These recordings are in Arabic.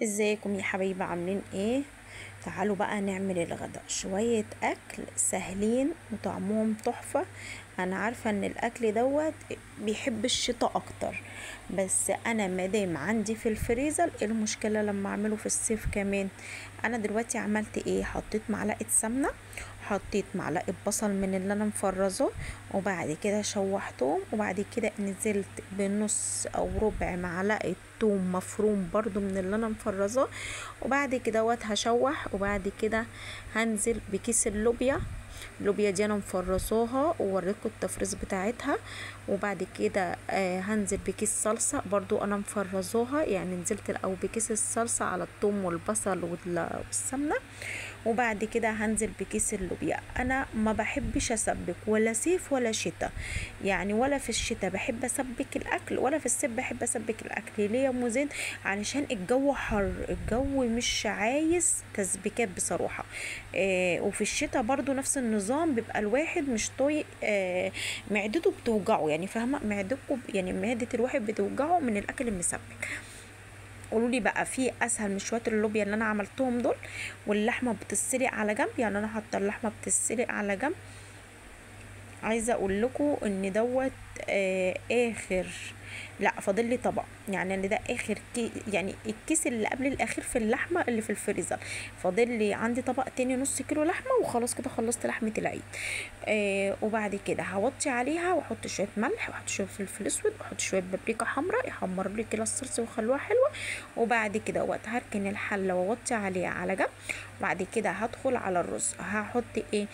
ازيكم يا حبايبي عاملين ايه؟ تعالوا بقى نعمل الغداء. شوية اكل سهلين وطعمهم تحفة. انا عارفة ان الاكل دوت بيحب الشتاء اكتر، بس انا مادام عندي في الفريزر إيه المشكلة لما اعمله في الصيف كمان؟ انا دلوقتي عملت ايه؟ حطيت معلقة سمنة، حطيت معلقة بصل من اللي انا مفرزاه، وبعد كده شوحتهم، وبعد كده نزلت بنص او ربع معلقة توم مفروم برضو من اللي انا مفرزاه، وبعد كده هشوح، وبعد كده هنزل بكيس اللوبيا. اللوبيا دي انا مفرصاها ووريكم التفريز بتاعتها. وبعد كده هنزل بكيس صلصة برضو انا مفرزاها، يعني نزلت الاول بكيس الصلصة على الثوم والبصل والسمنة، وبعد كده هنزل بكيس اللوبيا. انا ما بحبش اسبك ولا صيف ولا شتاء، يعني ولا في الشتاء بحب اسبك الاكل ولا في الصيف بحب اسبك الاكل. ليه يا موزين؟ علشان الجو حر، الجو مش عايز تسبيكات بصراحة. وفي الشتاء برضو نفس النظام، بيبقى الواحد مش طايق، معدته بتوجعه، يعني فاهمة؟ معدتكم يعني معدة الواحد بتوجعه من الاكل المسبك. قولوا لي بقى، في اسهل من شويه اللوبيا اللي انا عملتهم دول؟ واللحمه بتتسلق على جنب، يعني انا حاطه اللحمه بتتسلق على جنب. عايزه اقول لكم ان دوت اخر، لا فاضل لي طبق، يعني اللي ده اخر يعني الكيس اللي قبل الاخير في اللحمه اللي في الفريزر. فاضل لي عندي طبق تاني نص كيلو لحمه، وخلاص كده خلصت لحمه العيد. وبعد كده هوطي عليها واحط شويه ملح، واحط شويه فلفل اسود، واحط شويه بابريكا حمراء يحمر لي كده الصلصه ويخلوها حلوه. وبعد كده هركن الحله واوطي عليها على جنب. بعد كده هدخل على الرز، هحط ايه؟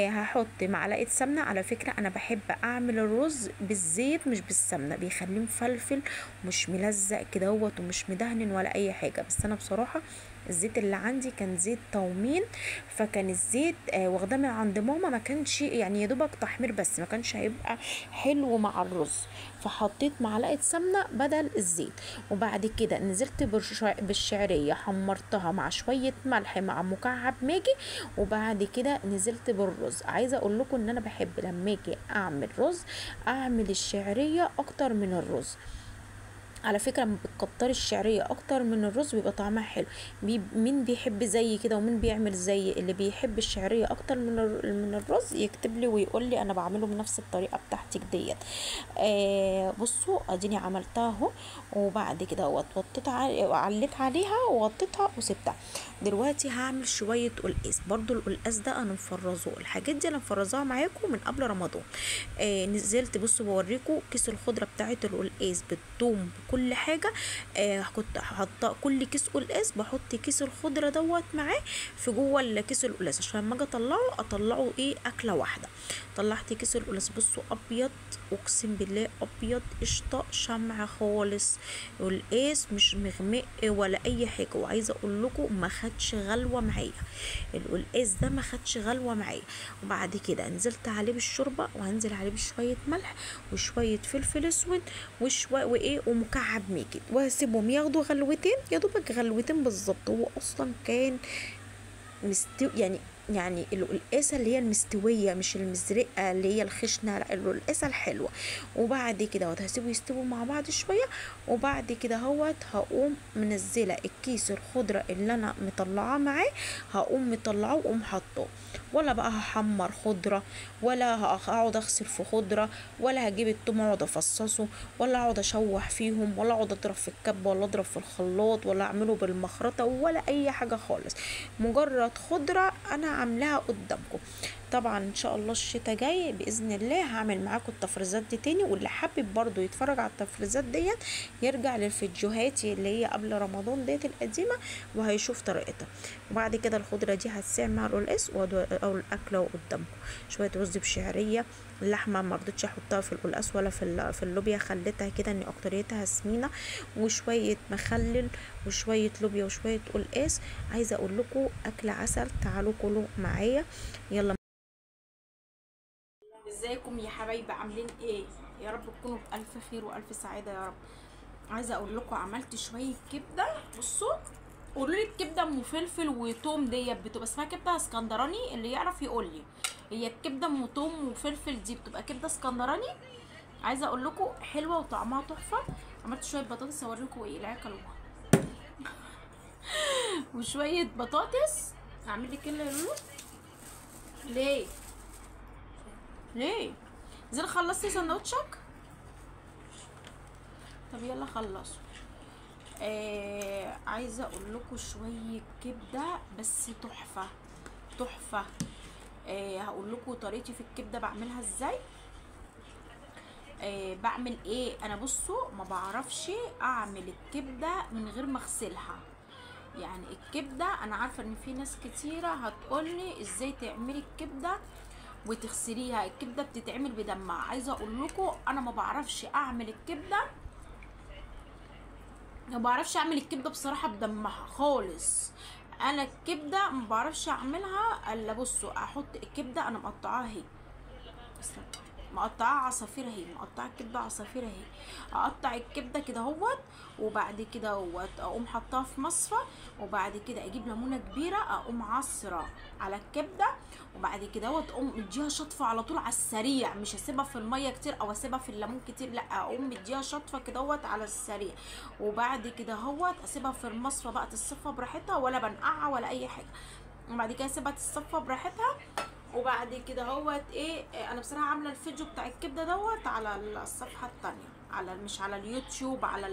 هحط معلقه سمنه. على فكره انا بحب اعمل الرز بالزيت مش بالسمنه، بيخليه مفلفل ومش ملزق كده ومش مدهن ولا اي حاجه. بس انا بصراحه الزيت اللي عندي كان زيت تومين، فكان الزيت واخداه من عند ماما، ما كانش يعني يا دوبك تحمير بس، ما كانش هيبقى حلو مع الرز، فحطيت معلقه سمنه بدل الزيت. وبعد كده نزلت بالشعريه، حمرتها مع شويه ملح مع مكعب ماجي، وبعد كده نزلت بالرز. عايزه اقول لكم ان انا بحب لما اجي اعمل رز اعمل الشعريه اكتر من الرز. على فكرة لما بتكتري الشعرية اكتر من الرز بيبقى طعمها حلو. مين بيحب زي كده ومين بيعمل زي اللي بيحب الشعرية اكتر من الرز يكتب لي ويقول لي، انا بعمله بنفس الطريقة بتاعتك ديت. بصوا اديني عملتها اهو، وبعد كده وطيت عليت عليها وغطيتها وسبتها. دلوقتي هعمل شوية قلقاس، برضو القلقاس ده انا مفرزه، الحاجات دي انا مفرزاها معاكم من قبل رمضان. نزلت، بصوا بوريكم كيس الخضرة بتاعت القلقاس بالثوم بكل حاجة. كنت حاطه كل كيس قلقاس بحط كيس الخضرة دوت معاه في جوه الكيس القلقاس، عشان لما اجي اطلعه ايه اكلة واحدة. طلعت كيس القلقاس، بصوا ابيض، اقسم بالله ابيض قشطه شمع خالص، القلقاس مش مغمق ولا اي حاجه. وعايزه اقول لكم ما خدش غلوه معايا، القلقاس ده ما خدش غلوه معايا. وبعد كده نزلت عليه بالشوربه، وهنزل عليه بشويه ملح وشويه فلفل اسود وشويه وايه ومكعب ماجي، وهسيبهم ياخدوا غلوتين، يا دوبك غلوتين بالظبط. هو اصلا كان يعني القلقاسه اللي هي المستويه مش المزرقه اللي هي الخشنه، لا القلقاسه الحلوه. وبعد كده هسيبه يستووا مع بعض شويه، وبعد كده هقوم منزله الكيس الخضره اللي انا مطلعاه معاه، هقوم مطلعاه واقوم حاطاه. ولا بقى هحمر خضره، ولا هقعد اغسل في خضره، ولا هجيب التوم اقعد افصصه، ولا اقعد اشوح فيهم، ولا اقعد اضرب في الكبه، ولا اضرب في الخلاط، ولا اعمله بالمخرطه، ولا اي حاجه خالص. مجرد خضرة انا عاملاها قدامكم. طبعا ان شاء الله الشتاء جاي باذن الله هعمل معاكم التفريزات دي تاني، واللي حابب برضو يتفرج على التفريزات ديت يرجع للفيديوهات اللي هي قبل رمضان ديت القديمه وهيشوف طريقتها. وبعد كده الخضره دي هتساع مع القلقاس او الاكله قدامكم. شويه رز بشعريه، اللحمه ما رضيتش احطها في القلقاس ولا في اللوبيا، خليتها كده ان اكتريتها سمينه، وشويه مخلل وشويه لوبيا وشويه قلقاس. عايزه اقول لكم اكل عسل، تعالوا كلوا معايا يلا. ازيكم يا حبايبي عاملين ايه؟ يا رب تكونوا بالف خير والف سعاده يا رب. عايزه اقول لكم عملت شويه كبده. بصوا، قولوا لي الكبده ام فلفل وتوم ديت بتبقى اسمها كبده اسكندراني؟ اللي يعرف يقول لي. هي الكبده ام توم وفلفل دي بتبقى كبده اسكندراني. عايزه اقول لكم حلوه وطعمها تحفه. عملت شويه بطاطس اوريكم ايه العيال كلوها. وشويه بطاطس. اعمل لك كده يا لولو؟ ليه؟ ليه؟ زين خلصتي سندوتشك؟ طب يلا خلصوا. عايزه اقول لكم شويه كبده بس تحفه تحفه. هقول لكم طريقتي في الكبده بعملها ازاي. بعمل ايه انا؟ بصوا، ما بعرفش اعمل الكبده من غير ما اغسلها. يعني الكبده انا عارفه ان في ناس كتيره هتقولي ازاي تعملي الكبده وتغسليها. الكبده بتتعمل بدمها. عايزه اقول لكم انا ما بعرفش اعمل الكبده، ما بعرفش اعمل الكبده بصراحه بدمها خالص. انا الكبده ما بعرفش اعملها الا بصوا، احط الكبده انا مقطعاها اهي، مقطعاها عصافير اهي، مقطعه الكبده عصافير اهي. اقطع الكبده كده اهوت، وبعد كده اهوت اقوم حطاها في مصفى، وبعد كده اجيب ليمونه كبيره اقوم عصره على الكبده، وبعد كده اهوت اقوم مديها شطفه على طول على السريع. مش هسيبها في الميه كتير او اسيبها في الليمون كتير، لا اقوم مديها شطفه كده اهوت على السريع، وبعد كده اهوت اسيبها في المصفى بقى تتصفى براحتها، ولا بنقعها ولا اي حاجه. وبعد كده اسيبها تتصفى براحتها. وبعد كده هوت ايه، انا بصراحه عامله الفيديو بتاع الكبده دوت على الصفحه التانية، على مش على اليوتيوب، على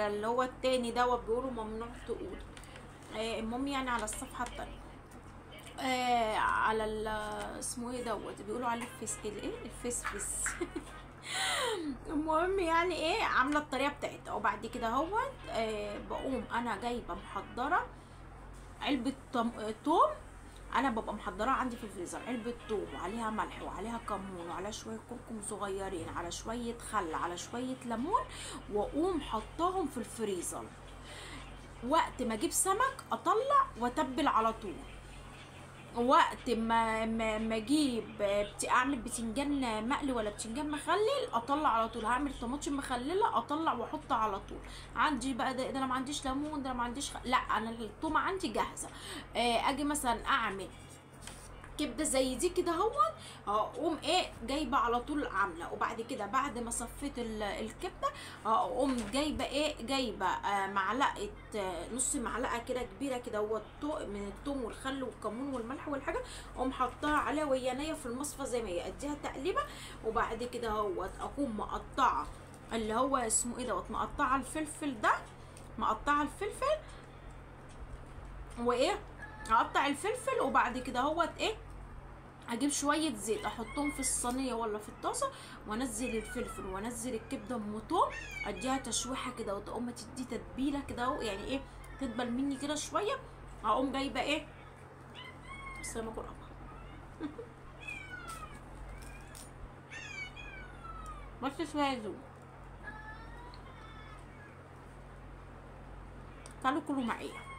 اللي هو التاني دوت بيقولوا ممنوع تقول. المهم يعني على الصفحه التانية، على اسمه ايه دوت بيقولوا عليه الايه الفيس. المهم يعني ايه، عامله الطريقه بتاعتها. وبعد كده هوت بقوم انا جايبه محضره علبه توم. انا ببقى محضراها عندي في الفريزر، علبه توم وعليها ملح وعليها كمون وعلى شويه كركم صغيرين على شويه خل على شويه ليمون، واقوم حطاهم في الفريزر. وقت ما اجيب سمك اطلع واتبل على طول. وقت ما اجيب اعمل بتنجان مقلي ولا بتنجان مخلل اطلع على طول. هعمل طماطم مخلله اطلع واحط على طول. عندي بقى ده انا ما عنديش ليمون، ده انا ما عنديش لا انا الطومه عندي جاهزه. اجي مثلا اعمل كبده زي دي كده اهوت، اقوم ايه جايبه على طول عامله. وبعد كده بعد ما صفيت الكبده اقوم جايبه ايه، جايبه معلقه نص معلقه كده كبيره كده هو من الثوم والخل والكمون والملح والحاجه، اقوم حطاها عليها وهي نيه في المصفى زي ما هي، اديها تقليبه. وبعد كده اهوت اقوم مقطعه اللي هو اسمه ايه دوت، مقطعه الفلفل ده، مقطعه الفلفل وايه، اقطع الفلفل. وبعد كده اهوت ايه، اجيب شويه زيت احطهم في الصينيه ولا في الطاسه، وانزل الفلفل وانزل الكبده ام توم، اديها تشويحه كده وتقوم تدي تتبيله كده اهو، يعني ايه تدبل مني كده شويه. اقوم جايبه ايه، السلام عليكم بس شويه زوم. تعالوا كلوا معايا.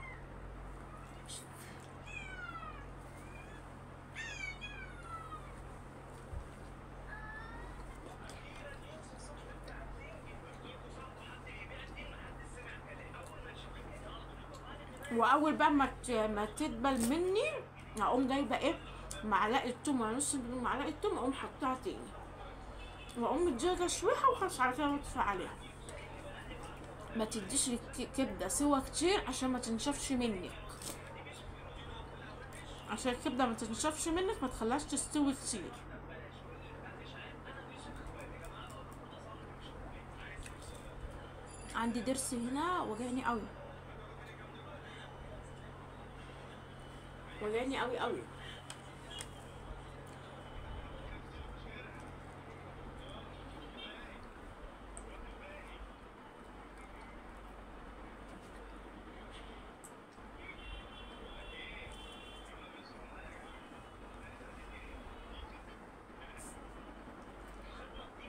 واول بقى ما تدبل مني اقوم جايبه ايه، معلقه توم ولا نص معلقه توم، اقوم حطها تاني، واقوم مديها تشويحه وخلاص على كده واطفي عليها. ما تديش الكبده سوا كتير عشان ما تنشفش منك، عشان الكبده ما تنشفش منك، ما تخليهاش تستوي كتير. عندي ضرس هنا وجعني قوي، وجعني قوي قوي.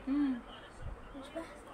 مش بحث.